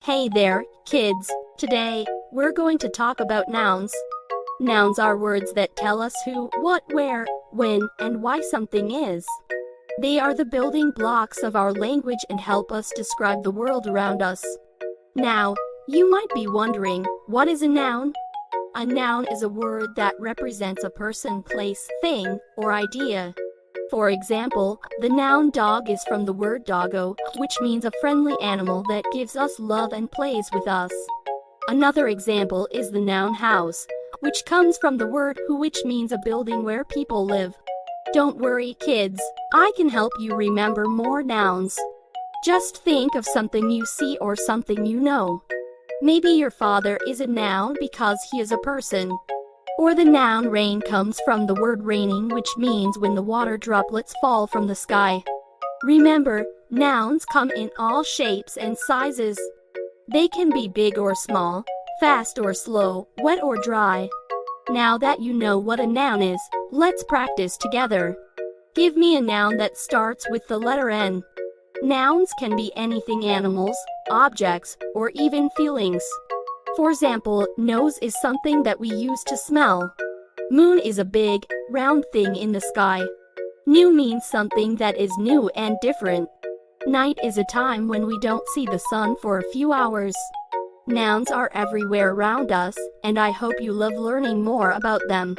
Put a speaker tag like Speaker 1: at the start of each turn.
Speaker 1: Hey there, kids. Today, we're going to talk about nouns. Nouns are words that tell us who, what, where, when, and why something is. They are the building blocks of our language and help us describe the world around us. Now, you might be wondering, what is a noun? A noun is a word that represents a person, place, thing, or idea. For example, the noun dog is from the word doggo, which means a friendly animal that gives us love and plays with us. Another example is the noun house, which comes from the word who, which means a building where people live. Don't worry, kids, I can help you remember more nouns. Just think of something you see or something you know. Maybe your father is a noun because he is a person. Or the noun rain comes from the word raining, which means when the water droplets fall from the sky. Remember, nouns come in all shapes and sizes. They can be big or small, fast or slow, wet or dry. Now that you know what a noun is, let's practice together. Give me a noun that starts with the letter N. Nouns can be anything: animals, objects, or even feelings. For example, nose is something that we use to smell. Moon is a big, round thing in the sky. New means something that is new and different. Night is a time when we don't see the sun for a few hours. Nouns are everywhere around us, and I hope you love learning more about them.